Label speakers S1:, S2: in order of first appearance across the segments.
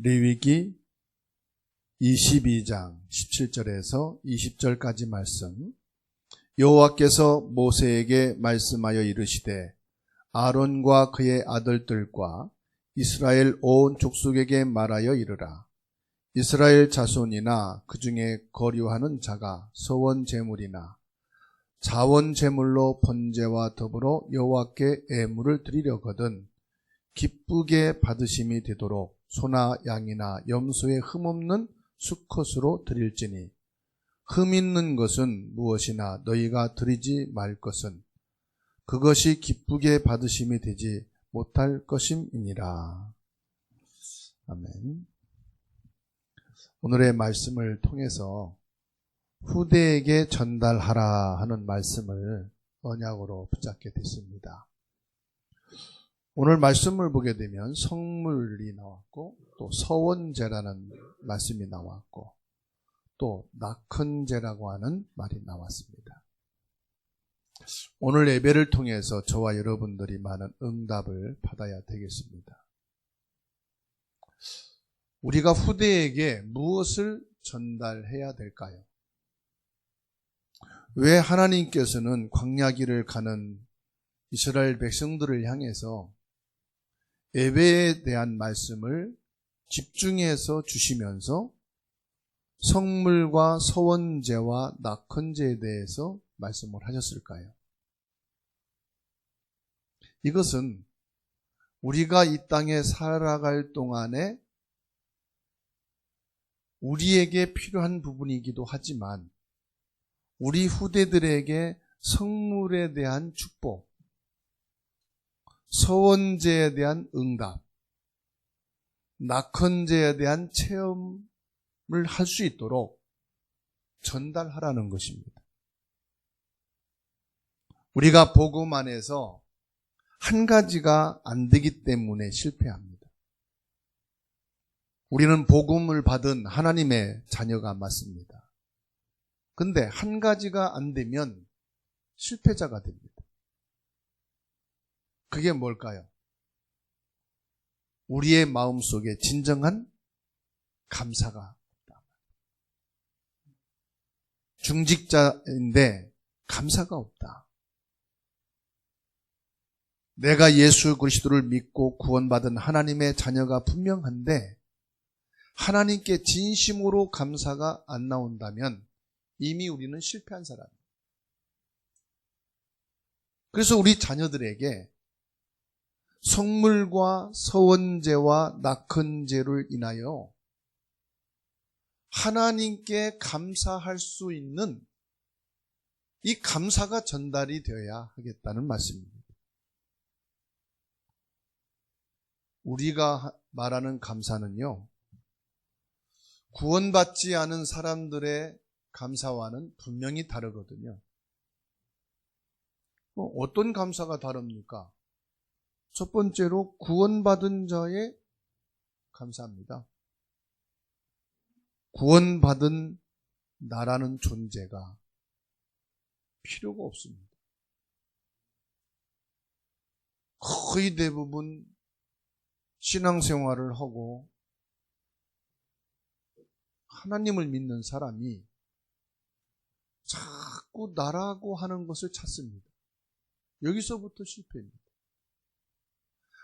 S1: 레위기 22장 17절에서 20절까지 말씀. 여호와께서 모세에게 말씀하여 이르시되 아론과 그의 아들들과 이스라엘 온 족속에게 말하여 이르라. 이스라엘 자손이나 그 중에 거류하는 자가 서원 제물이나 자원 제물로 번제와 더불어 여호와께 애물을 드리려거든 기쁘게 받으심이 되도록 소나 양이나 염소의 흠없는 수컷으로 드릴지니 흠 있는 것은 무엇이나 너희가 드리지 말 것은 그것이 기쁘게 받으심이 되지 못할 것임이니라. 아멘. 오늘의 말씀을 통해서 후대에게 전달하라 하는 말씀을 언약으로 붙잡게 됐습니다. 오늘 말씀을 보게 되면 성물이 나왔고 또 서원제라는 말씀이 나왔고 또 낙헌제라고 하는 말이 나왔습니다. 오늘 예배를 통해서 저와 여러분들이 많은 응답을 받아야 되겠습니다. 우리가 후대에게 무엇을 전달해야 될까요? 왜 하나님께서는 광야길을 가는 이스라엘 백성들을 향해서 예배에 대한 말씀을 집중해서 주시면서 성물과 서원제와 낙헌제에 대해서 말씀을 하셨을까요? 이것은 우리가 이 땅에 살아갈 동안에 우리에게 필요한 부분이기도 하지만 우리 후대들에게 성물에 대한 축복, 서원제에 대한 응답, 낙헌제에 대한 체험을 할 수 있도록 전달하라는 것입니다. 우리가 복음 안에서 한 가지가 안 되기 때문에 실패합니다. 우리는 복음을 받은 하나님의 자녀가 맞습니다. 근데 한 가지가 안 되면 실패자가 됩니다. 그게 뭘까요? 우리의 마음속에 진정한 감사가 없다. 중직자인데 감사가 없다. 내가 예수 그리스도를 믿고 구원받은 하나님의 자녀가 분명한데 하나님께 진심으로 감사가 안 나온다면 이미 우리는 실패한 사람입니다. 그래서 우리 자녀들에게 성물과 서원제와 낙헌제를 인하여 하나님께 감사할 수 있는 이 감사가 전달이 되어야 하겠다는 말씀입니다. 우리가 말하는 감사는요, 구원받지 않은 사람들의 감사와는 분명히 다르거든요. 어떤 감사가 다릅니까? 첫 번째로 구원받은 자의 감사합니다. 구원받은 나라는 존재가 필요가 없습니다. 거의 대부분 신앙생활을 하고 하나님을 믿는 사람이 자꾸 나라고 하는 것을 찾습니다. 여기서부터 실패입니다.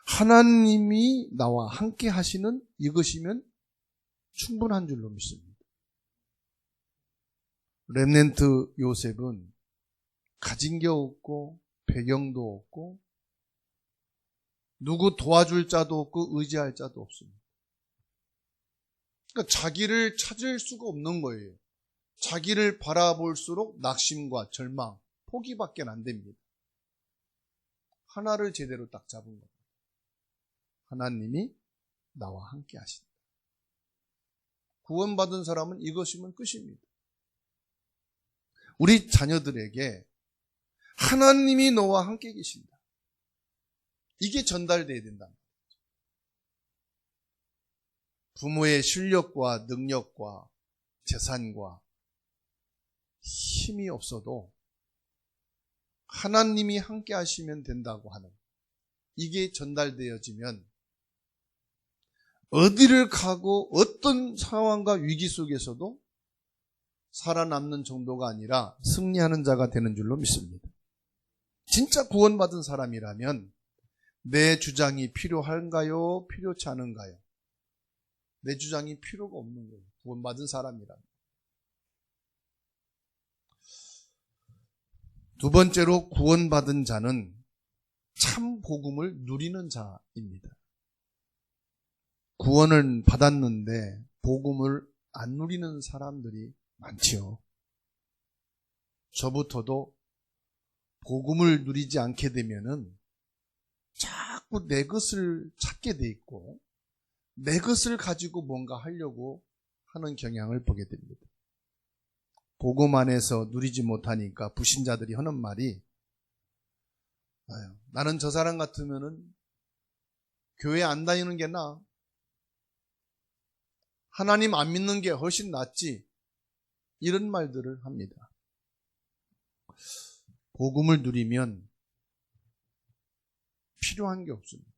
S1: 하나님이 나와 함께 하시는 이것이면 충분한 줄로 믿습니다. 렘넌트 요셉은 가진 게 없고 배경도 없고 누구 도와줄 자도 없고 의지할 자도 없습니다. 그러니까 자기를 찾을 수가 없는 거예요. 자기를 바라볼수록 낙심과 절망, 포기밖에 안 됩니다. 하나를 제대로 딱 잡은 겁니다. 하나님이 나와 함께 하신다. 구원받은 사람은 이것이면 끝입니다. 우리 자녀들에게 하나님이 너와 함께 계신다. 이게 전달돼야 된다. 부모의 실력과 능력과 재산과 힘이 없어도 하나님이 함께 하시면 된다고 하는 이게 전달되어지면 어디를 가고 어떤 상황과 위기 속에서도 살아남는 정도가 아니라 승리하는 자가 되는 줄로 믿습니다. 진짜 구원받은 사람이라면 내 주장이 필요한가요? 필요치 않은가요? 내 주장이 필요가 없는 거예요. 구원받은 사람이라면. 두 번째로 구원받은 자는 참 복음을 누리는 자입니다. 구원을 받았는데 복음을 안 누리는 사람들이 많지요. 저부터도 복음을 누리지 않게 되면은 자꾸 내 것을 찾게 돼 있고 내 것을 가지고 뭔가 하려고 하는 경향을 보게 됩니다. 복음 안에서 누리지 못하니까 불신자들이 하는 말이 나는 저 사람 같으면은 교회 안 다니는 게 나아. 하나님 안 믿는 게 훨씬 낫지. 이런 말들을 합니다. 복음을 누리면 필요한 게 없습니다.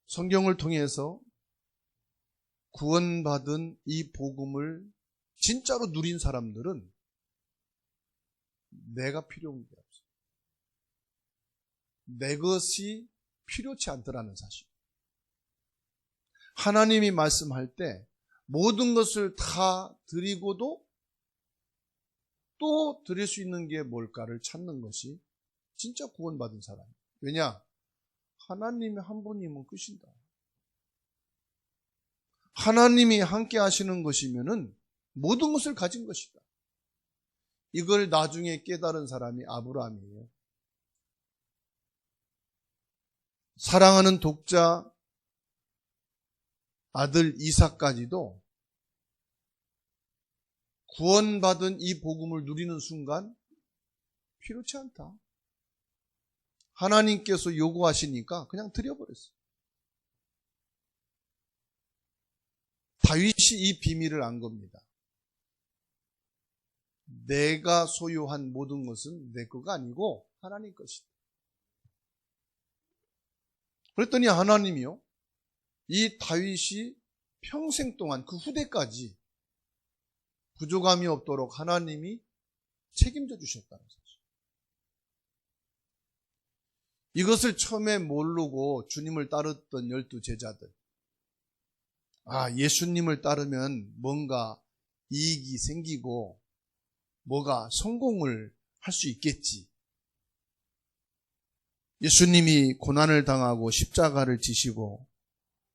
S1: 성경을 통해서 구원받은 이 복음을 진짜로 누린 사람들은 내가 필요한 게 없어요. 내 것이 필요치 않더라는 사실. 하나님이 말씀할 때 모든 것을 다 드리고도 또 드릴 수 있는 게 뭘까를 찾는 것이 진짜 구원받은 사람이에요. 왜냐? 하나님이 한 분이면 끝이다. 하나님이 함께 하시는 것이면은 모든 것을 가진 것이다. 이걸 나중에 깨달은 사람이 아브라함이에요. 사랑하는 독자 아들 이삭까지도 구원받은 이 복음을 누리는 순간 필요치 않다. 하나님께서 요구하시니까 그냥 드려버렸어요. 다윗이 이 비밀을 안 겁니다. 내가 소유한 모든 것은 내 거가 아니고 하나님 것이다. 그랬더니 하나님이요, 이 다윗이 평생 동안 그 후대까지 부족함이 없도록 하나님이 책임져 주셨다는 사실. 이것을 처음에 모르고 주님을 따랐던 12 제자들. 예수님을 따르면 뭔가 이익이 생기고 뭐가 성공을 할 수 있겠지. 예수님이 고난을 당하고 십자가를 지시고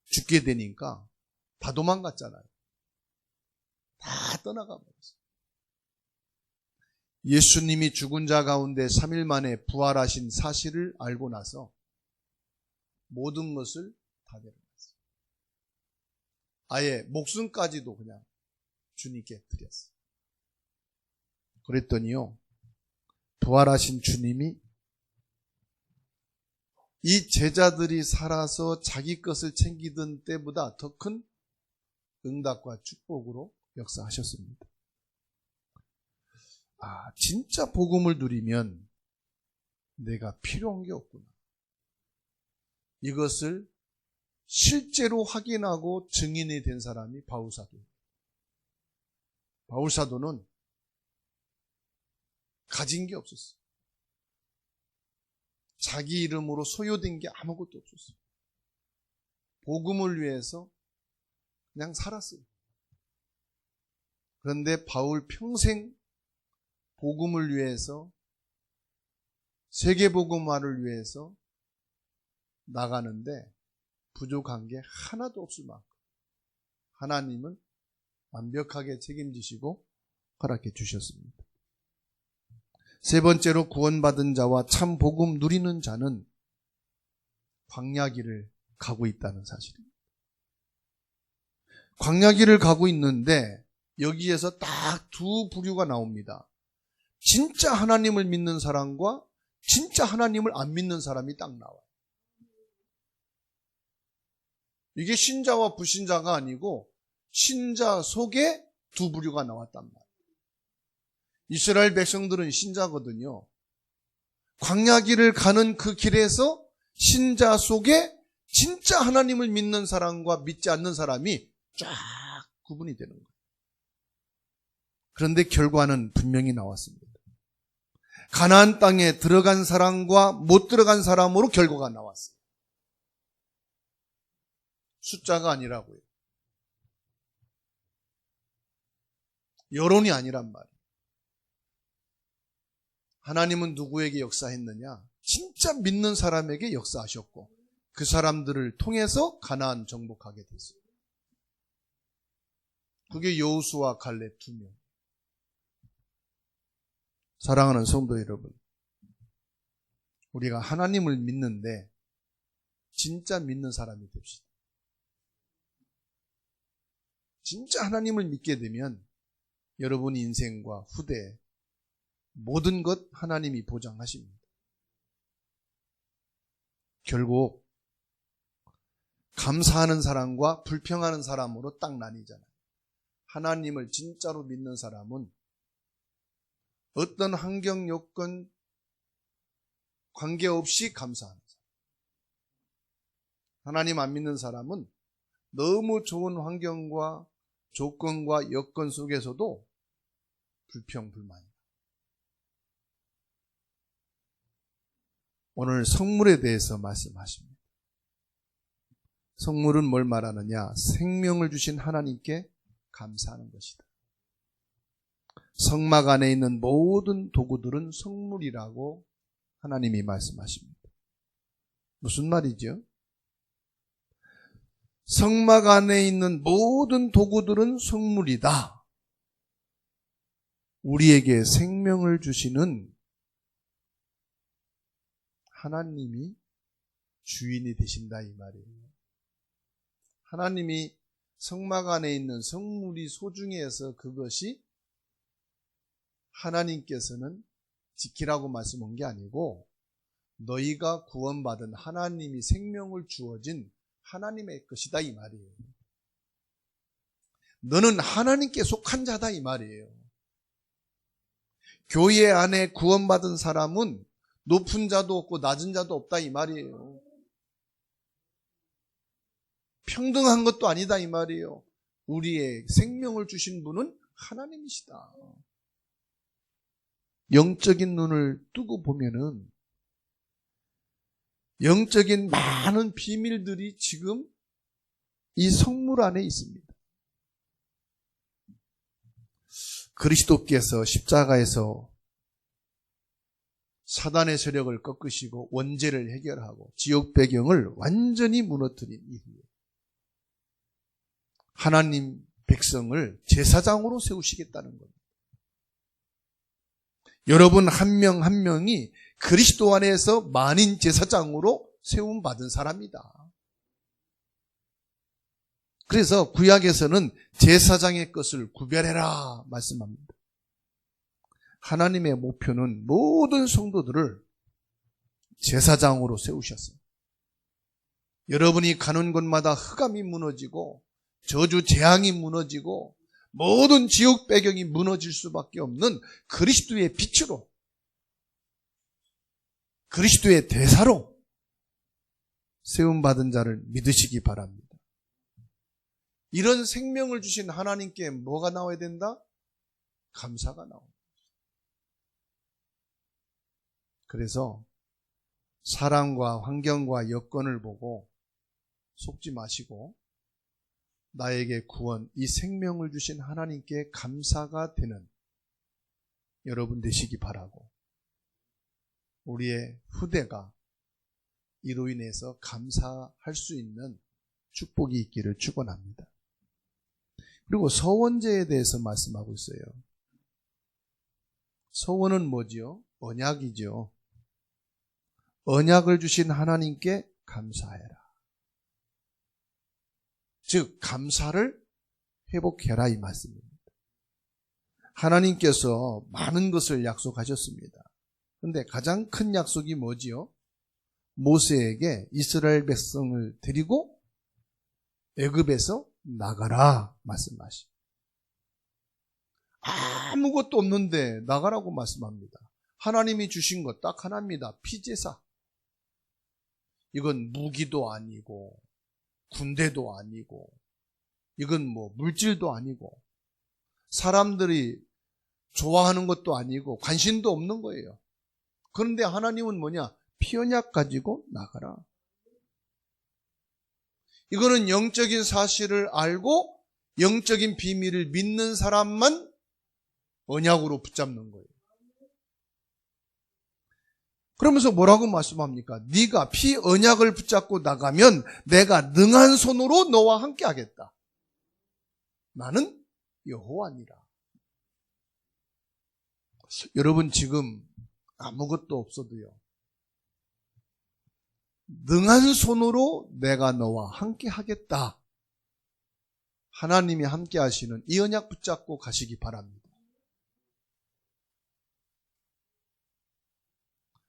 S1: 죽게 되니까 다 도망갔잖아요. 다 떠나가 버렸어요. 예수님이 죽은 자 가운데 3일 만에 부활하신 사실을 알고 나서 모든 것을 다 내려놨어요. 아예 목숨까지도 그냥 주님께 드렸어요. 그랬더니요, 부활하신 주님이 이 제자들이 살아서 자기 것을 챙기던 때보다 더 큰 응답과 축복으로 역사하셨습니다. 진짜 복음을 누리면 내가 필요한 게 없구나. 이것을 실제로 확인하고 증인이 된 사람이 바울사도예요. 바울사도는 가진 게 없었어요. 자기 이름으로 소유된 게 아무것도 없었어요. 복음을 위해서 그냥 살았어요. 그런데 바울 평생 복음을 위해서, 세계복음화를 위해서 나가는데 부족한 게 하나도 없을 만큼 하나님은 완벽하게 책임지시고 허락해 주셨습니다. 세 번째로 구원받은 자와 참 복음 누리는 자는 광야길을 가고 있다는 사실입니다. 광야길을 가고 있는데 여기에서 딱 두 부류가 나옵니다. 진짜 하나님을 믿는 사람과 진짜 하나님을 안 믿는 사람이 딱 나와요. 이게 신자와 불신자가 아니고 신자 속에 두 부류가 나왔단 말이에요. 이스라엘 백성들은 신자거든요. 광야길을 가는 그 길에서 신자 속에 진짜 하나님을 믿는 사람과 믿지 않는 사람이 쫙 구분이 되는 거예요. 그런데 결과는 분명히 나왔습니다. 가나안 땅에 들어간 사람과 못 들어간 사람으로 결과가 나왔어요. 숫자가 아니라고요. 여론이 아니란 말이에요. 하나님은 누구에게 역사했느냐? 진짜 믿는 사람에게 역사하셨고 그 사람들을 통해서 가나안 정복하게 됐어요. 그게 여호수아 갈렙 2명. 사랑하는 성도 여러분, 우리가 하나님을 믿는데 진짜 믿는 사람이 됩시다. 진짜 하나님을 믿게 되면 여러분 인생과 후대 모든 것 하나님이 보장하십니다. 결국 감사하는 사람과 불평하는 사람으로 딱 나뉘잖아요. 하나님을 진짜로 믿는 사람은 어떤 환경 요건 관계없이 감사하는 사람. 하나님 안 믿는 사람은 너무 좋은 환경과 조건과 여건 속에서도 불평, 불만이다. 오늘 성물에 대해서 말씀하십니다. 성물은 뭘 말하느냐? 생명을 주신 하나님께 감사하는 것이다. 성막 안에 있는 모든 도구들은 성물이라고 하나님이 말씀하십니다. 무슨 말이죠? 성막 안에 있는 모든 도구들은 성물이다. 우리에게 생명을 주시는 하나님이 주인이 되신다 이 말이에요. 하나님이 성막 안에 있는 성물이 소중해서 그것이 하나님께서는 지키라고 말씀한 게 아니고 너희가 구원받은 하나님이 생명을 주어진 하나님의 것이다 이 말이에요. 너는 하나님께 속한 자다 이 말이에요. 교회 안에 구원받은 사람은 높은 자도 없고 낮은 자도 없다 이 말이에요. 평등한 것도 아니다 이 말이에요. 우리의 생명을 주신 분은 하나님이시다. 영적인 눈을 뜨고 보면은 영적인 많은 비밀들이 지금 이 성물 안에 있습니다. 그리스도께서 십자가에서 사단의 세력을 꺾으시고 원죄를 해결하고 지옥 배경을 완전히 무너뜨린 이후에 하나님 백성을 제사장으로 세우시겠다는 겁니다. 여러분 한 명 한 명이 그리스도 안에서 만인 제사장으로 세움받은 사람이다. 그래서 구약에서는 제사장의 것을 구별해라 말씀합니다. 하나님의 목표는 모든 성도들을 제사장으로 세우셨어요. 여러분이 가는 곳마다 흑암이 무너지고 저주 재앙이 무너지고 모든 지옥 배경이 무너질 수밖에 없는 그리스도의 빛으로 그리스도의 대사로 세움받은 자를 믿으시기 바랍니다. 이런 생명을 주신 하나님께 뭐가 나와야 된다? 감사가 나옵니다. 그래서 사람과 환경과 여건을 보고 속지 마시고 나에게 구원, 이 생명을 주신 하나님께 감사가 되는 여러분 되시기 바라고 우리의 후대가 이로 인해서 감사할 수 있는 축복이 있기를 축원합니다. 그리고 서원제에 대해서 말씀하고 있어요. 서원은 뭐지요? 언약이죠. 언약을 주신 하나님께 감사해라. 즉 감사를 회복해라 이 말씀입니다. 하나님께서 많은 것을 약속하셨습니다. 그런데 가장 큰 약속이 뭐지요? 모세에게 이스라엘 백성을 데리고 애굽에서 나가라 말씀하십니다. 아무것도 없는데 나가라고 말씀합니다. 하나님이 주신 것 딱 하나입니다. 피제사. 이건 무기도 아니고 군대도 아니고 이건 뭐 물질도 아니고 사람들이 좋아하는 것도 아니고 관심도 없는 거예요. 그런데 하나님은 뭐냐? 피 언약 가지고 나가라. 이거는 영적인 사실을 알고 영적인 비밀을 믿는 사람만 언약으로 붙잡는 거예요. 그러면서 뭐라고 말씀합니까? 네가 피 언약을 붙잡고 나가면 내가 능한 손으로 너와 함께 하겠다. 나는 여호와니라. 여러분 지금 아무것도 없어도요, 능한 손으로 내가 너와 함께 하겠다. 하나님이 함께 하시는 이 언약 붙잡고 가시기 바랍니다.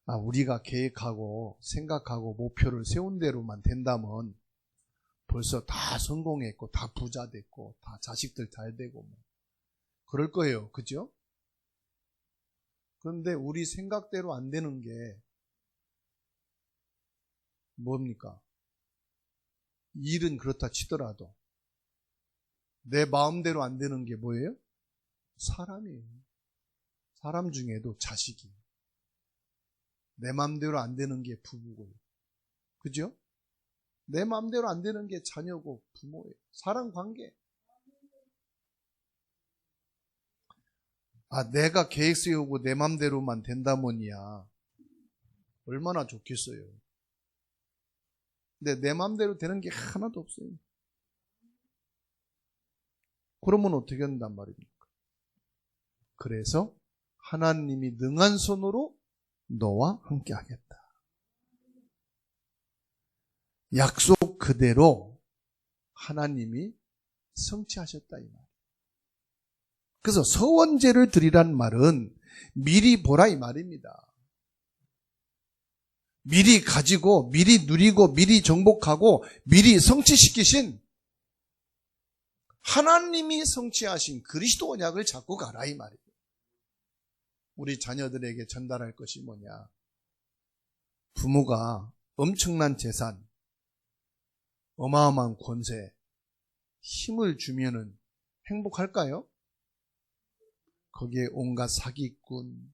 S1: 우리가 계획하고 생각하고 목표를 세운 대로만 된다면 벌써 다 성공했고 다 부자 됐고 다 자식들 잘 되고 뭐 그럴 거예요. 그죠? 그런데 우리 생각대로 안 되는 게 뭡니까? 일은 그렇다 치더라도 내 마음대로 안 되는 게 뭐예요? 사람이에요. 사람 중에도 자식이. 내 마음대로 안 되는 게 부부고요. 그죠? 내 마음대로 안 되는 게 자녀고 부모예요. 사람 관계. 내가 계획 세우고 내 마음대로만 된다면이야. 얼마나 좋겠어요. 근데 내 마음대로 되는 게 하나도 없어요. 그러면 어떻게 한단 말입니까? 그래서 하나님이 능한 손으로 너와 함께 하겠다. 약속 그대로 하나님이 성취하셨다 이 말. 그래서 서원제를 드리란 말은 미리 보라 이 말입니다. 미리 가지고 미리 누리고 미리 정복하고 미리 성취시키신 하나님이 성취하신 그리스도 언약을 잡고 가라 이 말이에요. 우리 자녀들에게 전달할 것이 뭐냐? 부모가 엄청난 재산, 어마어마한 권세, 힘을 주면은 행복할까요? 거기에 온갖 사기꾼,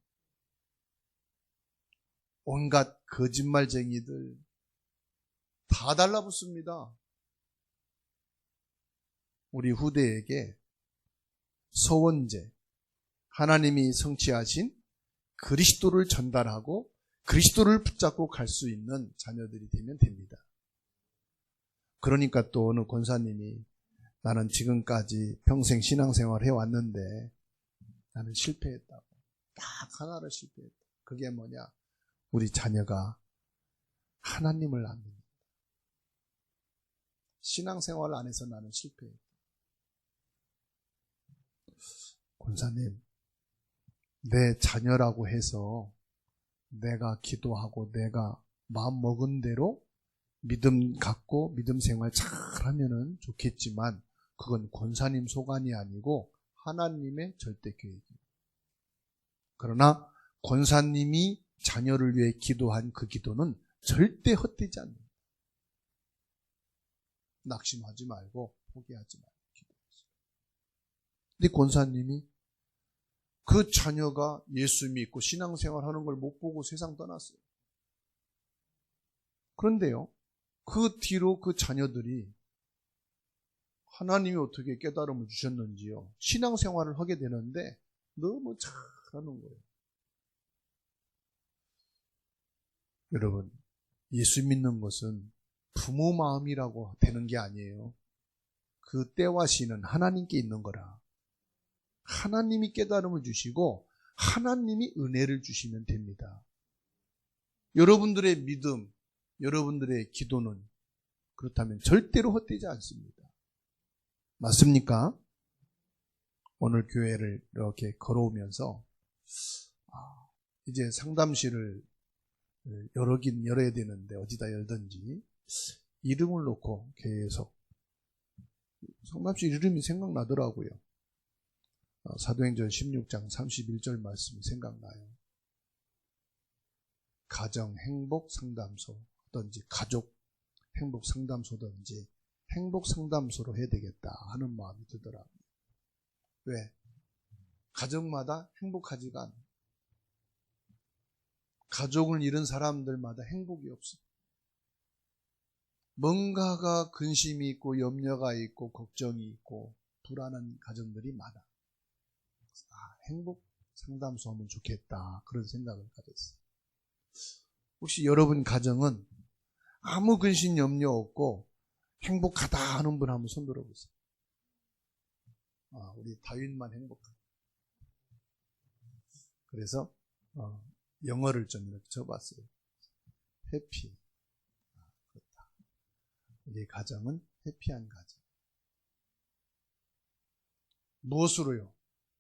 S1: 온갖 거짓말쟁이들 다 달라붙습니다. 우리 후대에게 서원제, 하나님이 성취하신 그리스도를 전달하고 그리스도를 붙잡고 갈 수 있는 자녀들이 되면 됩니다. 그러니까 또 어느 권사님이 나는 지금까지 평생 신앙생활 해왔는데 나는 실패했다고. 딱 하나를 실패했다. 그게 뭐냐? 우리 자녀가 하나님을 안 믿는다. 신앙생활 안에서 나는 실패했다. 권사님, 내 자녀라고 해서 내가 기도하고 내가 마음 먹은 대로 믿음 갖고 믿음 생활 잘하면은 좋겠지만 그건 권사님 소관이 아니고 하나님의 절대 계획이에요. 그러나 권사님이 자녀를 위해 기도한 그 기도는 절대 헛되지 않는다. 낙심하지 말고 포기하지 말고 기도하세요. 근데 권사님이 그 자녀가 예수 믿고 신앙생활 하는 걸 못 보고 세상 떠났어요. 그런데요, 그 뒤로 그 자녀들이 하나님이 어떻게 깨달음을 주셨는지요. 신앙생활을 하게 되는데 너무 잘하는 거예요. 여러분, 예수 믿는 것은 부모 마음이라고 되는 게 아니에요. 그 때와 시는 하나님께 있는 거라. 하나님이 깨달음을 주시고 하나님이 은혜를 주시면 됩니다. 여러분들의 믿음, 여러분들의 기도는 그렇다면 절대로 헛되지 않습니다. 맞습니까? 오늘 교회를 이렇게 걸어오면서 이제 상담실을 열긴 열어야 되는데 어디다 열든지 이름을 놓고 계속 상담실 이름이 생각나더라고요. 사도행전 16장 31절 말씀이 생각나요. 가정 행복 상담소 어떤지 가족 행복 상담소든지 행복 상담소로 해야 되겠다 하는 마음이 들더라고요. 왜? 가정마다 행복하지가 않아요. 가족을 잃은 사람들마다 행복이 없어요. 뭔가가 근심이 있고 염려가 있고 걱정이 있고 불안한 가정들이 많아. 행복 상담소 하면 좋겠다 그런 생각을 가졌어요. 혹시 여러분 가정은 아무 근심 염려 없고 행복하다 하는 분 한번 손 들어보세요. 우리 다윗만 행복하다. 그래서 영어를 좀 이렇게 쳐봤어요. 해피. 그렇다. 우리 가정은 해피한 가정. 무엇으로요?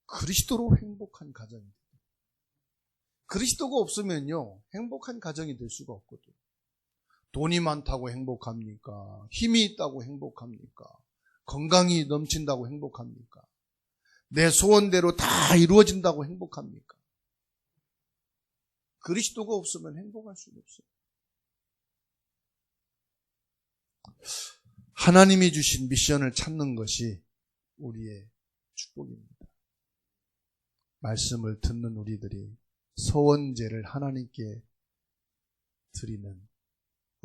S1: 그리스도로 행복한 가정이 돼요. 그리스도가 없으면요 행복한 가정이 될 수가 없거든요. 돈이 많다고 행복합니까? 힘이 있다고 행복합니까? 건강이 넘친다고 행복합니까? 내 소원대로 다 이루어진다고 행복합니까? 그리스도가 없으면 행복할 수가 없어요. 하나님이 주신 미션을 찾는 것이 우리의 축복입니다. 말씀을 듣는 우리들이 서원제를 하나님께 드리는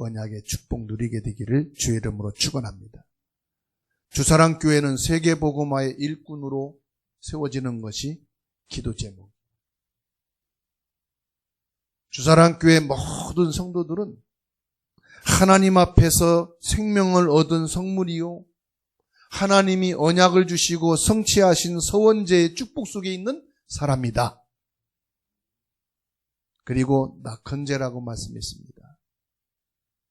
S1: 언약의 축복 누리게 되기를 주의 이름으로 축원합니다. 주사랑교회는 세계복음화의 일꾼으로 세워지는 것이 기도 제목. 주사랑교회 모든 성도들은 하나님 앞에서 생명을 얻은 성물이요 하나님이 언약을 주시고 성취하신 서원제의 축복 속에 있는 사람이다. 그리고 낙헌제라고 말씀했습니다.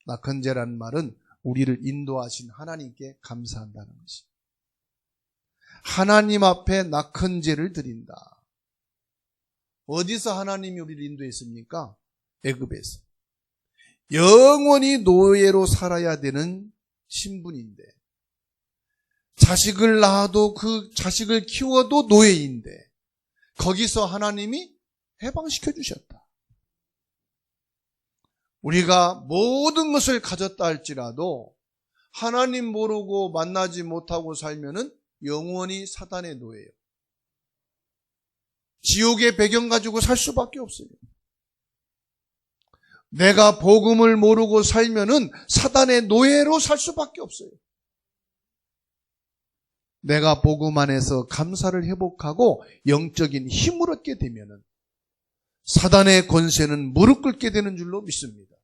S1: 낙헌제라는 말은 우리를 인도하신 하나님께 감사한다는 것입니다. 하나님 앞에 낙헌제를 드린다. 어디서 하나님이 우리를 인도했습니까? 애굽에서. 영원히 노예로 살아야 되는 신분인데 자식을 낳아도 그 자식을 키워도 노예인데 거기서 하나님이 해방시켜 주셨다. 우리가 모든 것을 가졌다 할지라도 하나님 모르고 만나지 못하고 살면은 영원히 사단의 노예예요. 지옥의 배경 가지고 살 수밖에 없어요. 내가 복음을 모르고 살면은 사단의 노예로 살 수밖에 없어요. 내가 복음 안에서 감사를 회복하고 영적인 힘을 얻게 되면은 사단의 권세는 무릎 꿇게 되는 줄로 믿습니다.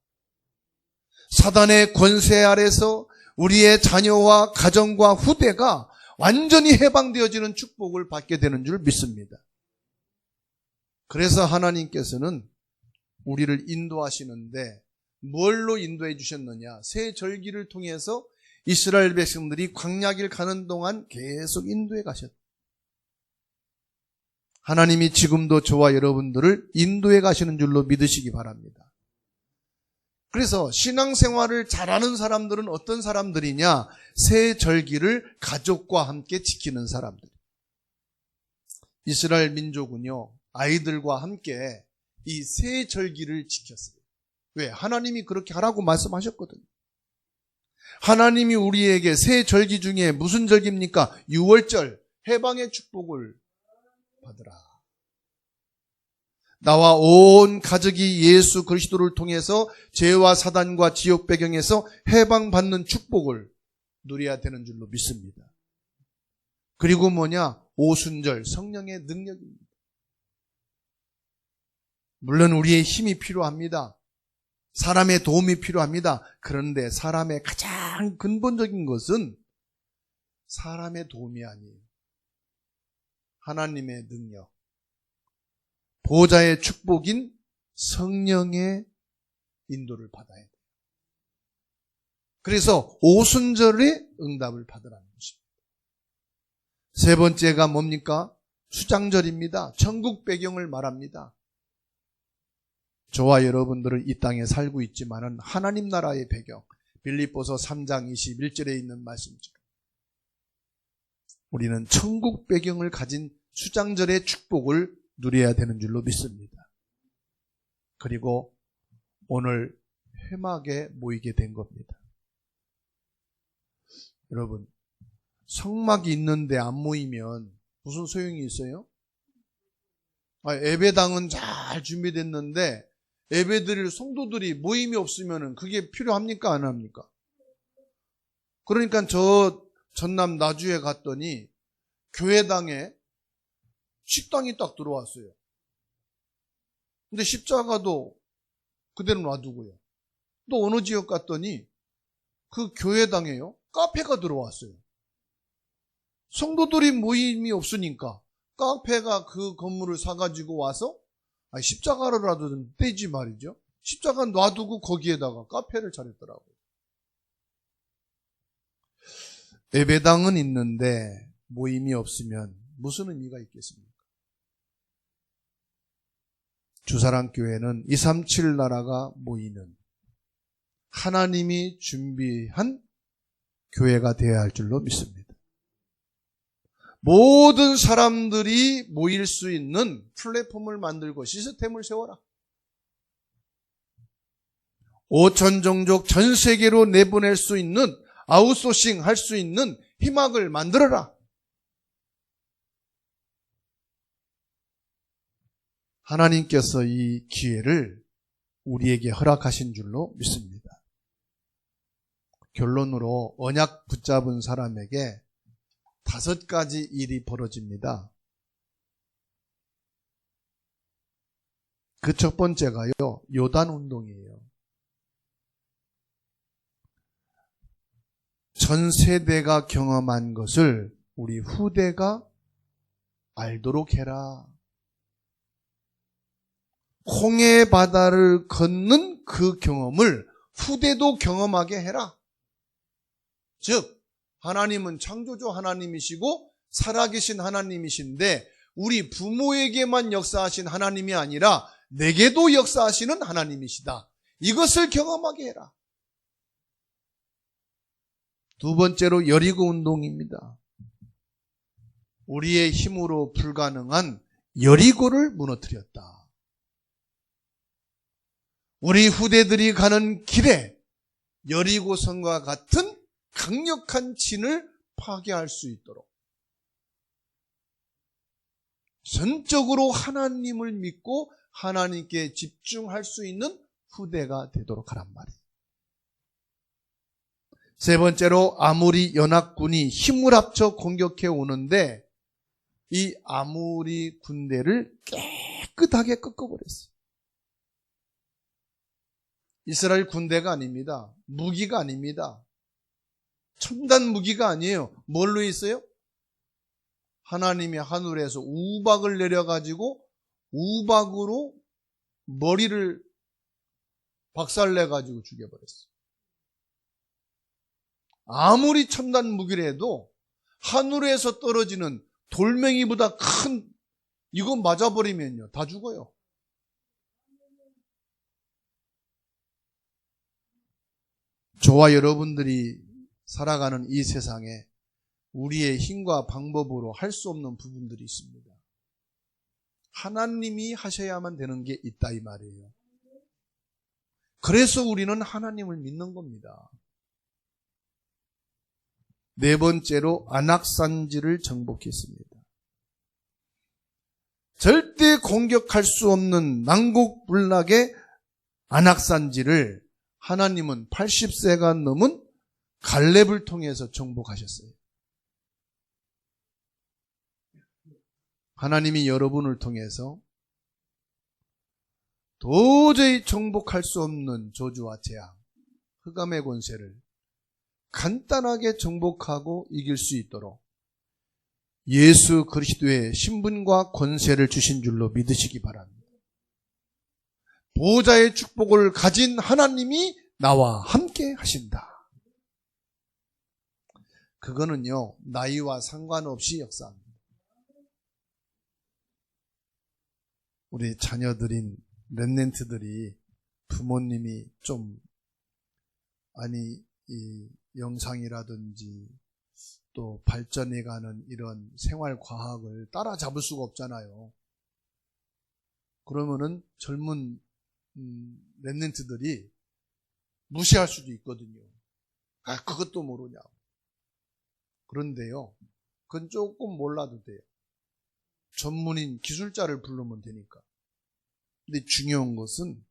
S1: 사단의 권세 아래서 우리의 자녀와 가정과 후대가 완전히 해방되어지는 축복을 받게 되는 줄 믿습니다. 그래서 하나님께서는 우리를 인도하시는데 뭘로 인도해 주셨느냐? 새 절기를 통해서 이스라엘 백성들이 광야길 가는 동안 계속 인도해 가셨다. 하나님이 지금도 저와 여러분들을 인도해 가시는 줄로 믿으시기 바랍니다. 그래서 신앙생활을 잘하는 사람들은 어떤 사람들이냐? 새 절기를 가족과 함께 지키는 사람들. 이스라엘 민족은요, 아이들과 함께 이 새 절기를 지켰어요. 왜? 하나님이 그렇게 하라고 말씀하셨거든요. 하나님이 우리에게 새 절기 중에 무슨 절기입니까? 유월절, 해방의 축복을 받으라. 나와 온 가족이 예수 그리스도를 통해서 죄와 사단과 지옥 배경에서 해방받는 축복을 누려야 되는 줄로 믿습니다. 그리고 뭐냐? 오순절, 성령의 능력입니다. 물론 우리의 힘이 필요합니다. 사람의 도움이 필요합니다. 그런데 사람의 가장 근본적인 것은 사람의 도움이 아니에요. 하나님의 능력, 보호자의 축복인 성령의 인도를 받아야 돼요. 그래서 오순절에 응답을 받으라는 것입니다. 세 번째가 뭡니까? 수장절입니다. 천국 배경을 말합니다. 저와 여러분들은 이 땅에 살고 있지만은 하나님 나라의 배경, 빌립보서 3장 21절에 있는 말씀처럼 우리는 천국 배경을 가진 수장절의 축복을 누려야 되는 줄로 믿습니다. 그리고 오늘 회막에 모이게 된 겁니다. 여러분, 성막이 있는데 안 모이면 무슨 소용이 있어요? 예배당은 잘 준비됐는데 예배드릴 성도들이 모임이 없으면 그게 필요합니까? 안 합니까? 그러니까 저 전남 나주에 갔더니 교회당에 식당이 딱 들어왔어요. 근데 십자가도 그대로 놔두고요. 또 어느 지역 갔더니 그 교회당에요, 카페가 들어왔어요. 성도들이 모임이 없으니까 카페가 그 건물을 사가지고 와서 십자가라도 좀 떼지 말이죠. 십자가 놔두고 거기에다가 카페를 차렸더라고요. 예배당은 있는데 모임이 없으면 무슨 의미가 있겠습니까? 주사랑교회는 237 나라가 모이는 하나님이 준비한 교회가 되어야 할 줄로 믿습니다. 모든 사람들이 모일 수 있는 플랫폼을 만들고 시스템을 세워라. 5천 종족 전 세계로 내보낼 수 있는, 아웃소싱 할 수 있는 희망을 만들어라. 하나님께서 이 기회를 우리에게 허락하신 줄로 믿습니다. 결론으로 언약 붙잡은 사람에게 5가지 일이 벌어집니다. 그 첫 번째가요, 요단 운동이에요. 전 세대가 경험한 것을 우리 후대가 알도록 해라. 홍해 바다를 걷는 그 경험을 후대도 경험하게 해라. 즉, 하나님은 창조주 하나님이시고 살아계신 하나님이신데 우리 부모에게만 역사하신 하나님이 아니라 내게도 역사하시는 하나님이시다. 이것을 경험하게 해라. 두 번째로 여리고 운동입니다. 우리의 힘으로 불가능한 여리고를 무너뜨렸다. 우리 후대들이 가는 길에 여리고성과 같은 강력한 진을 파괴할 수 있도록 전적으로 하나님을 믿고 하나님께 집중할 수 있는 후대가 되도록 하란 말이에요. 세 번째로 아무리 연합군이 힘을 합쳐 공격해 오는데 이 아무리 군대를 깨끗하게 꺾어버렸어요. 이스라엘 군대가 아닙니다. 무기가 아닙니다. 첨단 무기가 아니에요. 뭘로 있어요? 하나님이 하늘에서 우박을 내려가지고 우박으로 머리를 박살내가지고 죽여버렸어요. 아무리 첨단 무기라도 하늘에서 떨어지는 돌멩이보다 큰 이거 맞아버리면요 다 죽어요. 저와 여러분들이 살아가는 이 세상에 우리의 힘과 방법으로 할 수 없는 부분들이 있습니다. 하나님이 하셔야만 되는 게 있다 이 말이에요. 그래서 우리는 하나님을 믿는 겁니다. 네 번째로 안악산지를 정복했습니다. 절대 공격할 수 없는 난곡불락의 안악산지를 하나님은 80세가 넘은 갈렙을 통해서 정복하셨어요. 하나님이 여러분을 통해서 도저히 정복할 수 없는 저주와 재앙, 흑암의 권세를 간단하게 정복하고 이길 수 있도록 예수 그리스도의 신분과 권세를 주신 줄로 믿으시기 바랍니다. 보호자의 축복을 가진 하나님이 나와 함께 하신다. 그거는요, 나이와 상관없이 역사합니다. 우리 자녀들인 렘넌트들이 부모님이 좀 이 영상이라든지 또 발전해가는 이런 생활과학을 따라잡을 수가 없잖아요. 그러면은 젊은 렘넌트들이 무시할 수도 있거든요. 아, 그것도 모르냐고. 그런데요, 그건 조금 몰라도 돼요. 전문인 기술자를 부르면 되니까. 근데 중요한 것은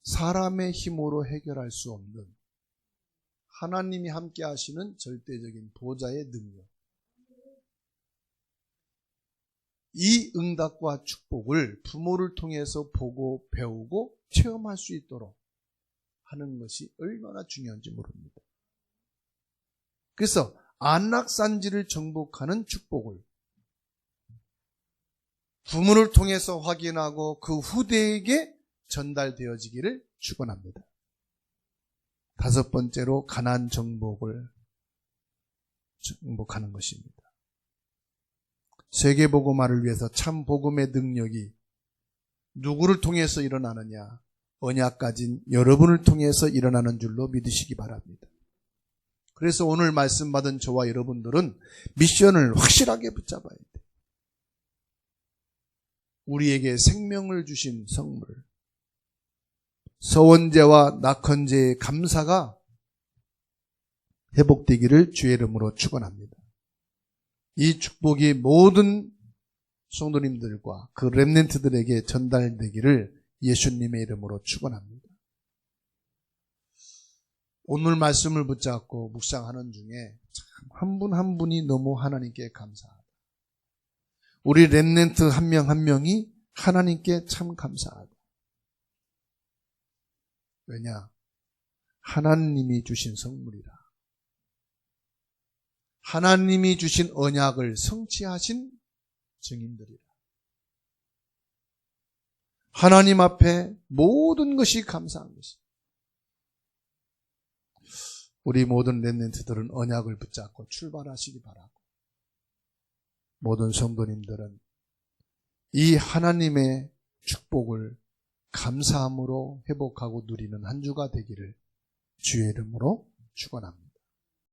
S1: 사람의 힘으로 해결할 수 없는 하나님이 함께 하시는 절대적인 보좌의 능력. 이 응답과 축복을 부모를 통해서 보고 배우고 체험할 수 있도록 하는 것이 얼마나 중요한지 모릅니다. 그래서 안락산지를 정복하는 축복을 부모를 통해서 확인하고 그 후대에게 전달되어지기를 축원합니다. 다섯 번째로 가나안 정복을 정복하는 것입니다. 세계복음화를 위해서 참 복음의 능력이 누구를 통해서 일어나느냐? 언약 가진 여러분을 통해서 일어나는 줄로 믿으시기 바랍니다. 그래서 오늘 말씀 받은 저와 여러분들은 미션을 확실하게 붙잡아야 돼요. 우리에게 생명을 주신 성물, 서원제와 낙헌제의 감사가 회복되기를 주의 이름으로 축원합니다. 이 축복이 모든 성도님들과 그 렘넌트들에게 전달되기를 예수님의 이름으로 축원합니다. 오늘 말씀을 붙잡고 묵상하는 중에 참 한 분 한 분이 너무 하나님께 감사하다. 우리 렘넌트 한 명 한 명이 하나님께 참 감사하다. 왜냐? 하나님이 주신 선물이라. 하나님이 주신 언약을 성취하신 증인들이라. 하나님 앞에 모든 것이 감사한 것입니다. 우리 모든 렘넌트들은 언약을 붙잡고 출발하시기 바라고, 모든 성도님들은 이 하나님의 축복을 감사함으로 회복하고 누리는 한 주가 되기를 주의 이름으로 축원합니다.